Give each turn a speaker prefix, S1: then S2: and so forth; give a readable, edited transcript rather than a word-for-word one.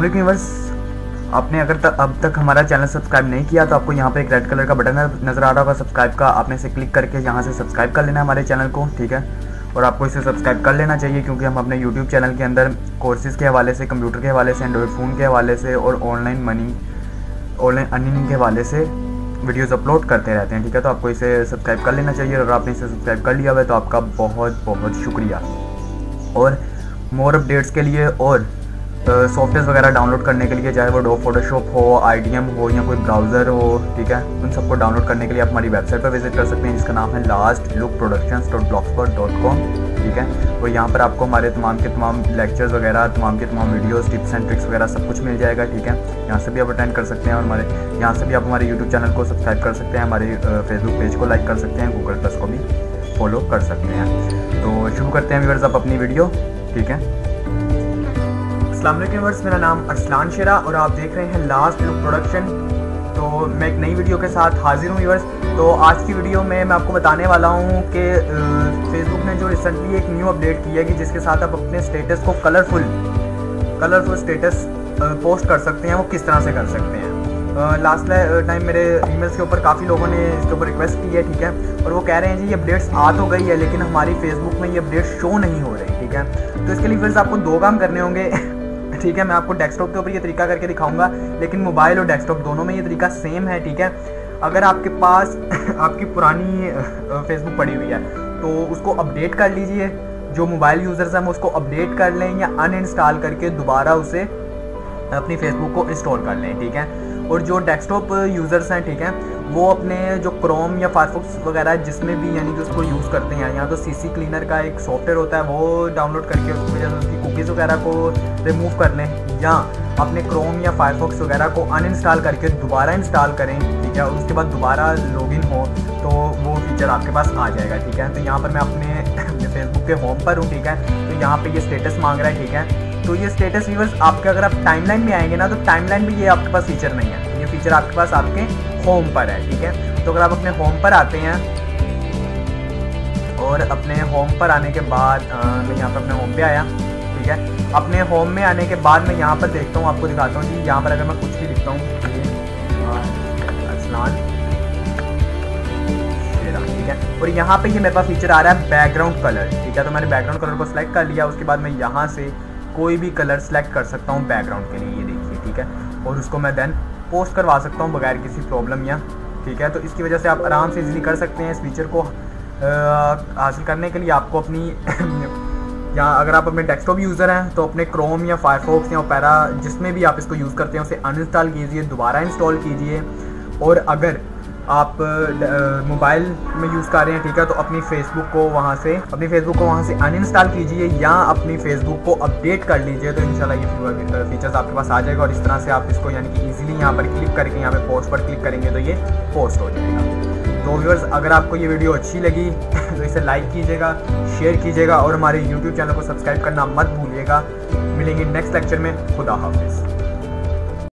S1: वालेकुम व्यूअर्स, आपने अगर अब तक हमारा चैनल सब्सक्राइब नहीं किया तो आपको यहाँ पे एक रेड कलर का बटन नज़र आ रहा होगा सब्सक्राइब का, आपने इसे क्लिक करके यहाँ से सब्सक्राइब कर लेना है हमारे चैनल को, ठीक है। और आपको इसे सब्सक्राइब कर लेना चाहिए क्योंकि हम अपने यूट्यूब चैनल के अंदर कोर्सेज़ के हवाले से, कंप्यूटर के हवाले से, एंड्रॉयड फ़ोन के हवाले से और ऑनलाइन अर्निंग के हवाले से वीडियोस अपलोड करते रहते हैं, ठीक है। तो आपको इसे सब्सक्राइब कर लेना चाहिए। और आपने इसे सब्सक्राइब कर लिया हुआ है तो आपका बहुत बहुत शुक्रिया। और मोर अपडेट्स के लिए और सॉफ्टवेयर वगैरह डाउनलोड करने के लिए, चाहे वो डो फोटोशॉप हो, IDM हो या कोई ब्राउज़र हो, ठीक है, उन सबको डाउनलोड करने के लिए आप हमारी वेबसाइट पर विजिट कर सकते हैं जिसका नाम है lastlookproductions.blogspot.com, ठीक है। और यहाँ पर आपको हमारे तमाम के तमाम लेक्चर्स वगैरह, तमाम के तमाम वीडियोस, टिप्स एंड ट्रिक्स वगैरह सब कुछ मिल जाएगा, ठीक है। यहाँ से भी आप अटेंड कर सकते हैं और हमारे यहाँ से भी आप हमारे यूट्यूब चैनल को सब्सक्राइब कर सकते हैं, हमारे फेसबुक पेज को लाइक कर सकते हैं, गूगल प्लस को भी फॉलो कर सकते हैं। तो शुरू करते हैं व्यूअर्स आप अपनी वीडियो, ठीक है। अस्सलाम वालेकुम व्यूअर्स, मेरा नाम अरसलान शेरा और आप देख रहे हैं लास्ट लुक प्रोडक्शन। तो मैं एक नई वीडियो के साथ हाजिर हूँ व्यूअर्स। तो आज की वीडियो में मैं आपको बताने वाला हूँ कि फेसबुक ने जो रिसेंटली एक न्यू अपडेट की है कि जिसके साथ आप अपने स्टेटस को कलरफुल स्टेटस पोस्ट कर सकते हैं, वो किस तरह से कर सकते हैं। लास्ट टाइम मेरे ईमेल्स के ऊपर काफ़ी लोगों ने इसके ऊपर रिक्वेस्ट की है, ठीक है। और वो कह रहे हैं जी ये अपडेट्स आ तो गई है लेकिन हमारी फेसबुक में ये अपडेट शो नहीं हो रही, ठीक है। तो इसके लिए फिर आपको दो काम करने होंगे, ठीक है। मैं आपको डेस्कटॉप के ऊपर ये तरीका करके दिखाऊंगा, लेकिन मोबाइल और डेस्कटॉप दोनों में ये तरीका सेम है, ठीक है। अगर आपके पास आपकी पुरानी फेसबुक पड़ी हुई है तो उसको अपडेट कर लीजिए। जो मोबाइल यूज़र्स हैं वो उसको अपडेट कर लें या अनइंस्टॉल करके दोबारा उसे अपनी फेसबुक को इंस्टॉल कर लें, ठीक है। और जो डेस्कटॉप यूज़र्स हैं, ठीक है, वो अपने जो क्रोम या फायरफॉक्स वगैरह जिसमें भी यानी कि उसको यूज़ करते हैं, या तो CC क्लीनर का एक सॉफ्टवेयर होता है वो डाउनलोड करके उसकी वजह से उसकी कुकीज़ वगैरह को रिमूव कर लें, या अपने क्रोम या फायरफॉक्स वगैरह को अनइंस्टॉल करके दोबारा इंस्टॉल करें, ठीक है। और उसके बाद दोबारा लॉगिन हो तो वो फीचर आपके पास आ जाएगा, ठीक है। तो यहाँ पर मैं अपने फेसबुक के होम पर हूँ, ठीक है। तो यहाँ पर ये स्टेटस मांग रहा है, ठीक है। तो ये स्टेटस व्यूअर्स आपके अगर आप टाइमलाइन में आएंगे ना तो टाइमलाइन में ये आपके पास फीचर नहीं है, ये फीचर आपके पास आपके होम पर है, ठीक है। तो अगर आप अपने होम पर आते हैं और अपने होम पर आने के बाद मैं यहाँ पर अपने होम पे आया, ठीक है। अपने होम में आने के बाद मैं यहाँ पर देखता हूँ, आपको दिखाता हूँ जी। यहाँ पर अगर मैं कुछ भी लिखता हूँ अरसलान शेरा, ठीक है। और यहाँ पे ये मेरे पास फीचर आ रहा है बैकग्राउंड कलर, ठीक है। तो मैंने बैकग्राउंड कलर को सिलेक्ट कर लिया। उसके बाद मैं यहाँ से कोई भी कलर सेलेक्ट कर सकता हूँ बैकग्राउंड के लिए, ये देखिए, ठीक है। और उसको मैं देन पोस्ट करवा सकता हूँ बगैर किसी प्रॉब्लम या, ठीक है। तो इसकी वजह से आप आराम से इजीली कर सकते हैं। इस फीचर को हासिल करने के लिए आपको अपनी या अगर आप अपने डेस्कटॉप यूज़र हैं तो अपने क्रोम या फायरफॉक्स या ओपेरा जिसमें भी आप इसको यूज़ करते हैं उसे अनइंस्टॉल कीजिए, दोबारा इंस्टॉल कीजिए। और अगर आप मोबाइल में यूज़ कर रहे हैं, ठीक है, तो अपनी फेसबुक को वहाँ से अनइंस्टॉल कीजिए या अपनी फेसबुक को अपडेट कर लीजिए। तो इंशाल्लाह ये फीचर्स आपके पास आ जाएगा। और इस तरह से आप इसको यानी कि ईजिली यहाँ पर क्लिक करके यहाँ पे पोस्ट पर क्लिक करेंगे तो ये पोस्ट हो जाएगा। तो व्यूअर्स अगर आपको ये वीडियो अच्छी लगी तो इसे लाइक कीजिएगा, शेयर कीजिएगा और हमारे यूट्यूब चैनल को सब्सक्राइब करना मत भूलिएगा। मिलेंगे नेक्स्ट लेक्चर में। खुदा हाफिज़।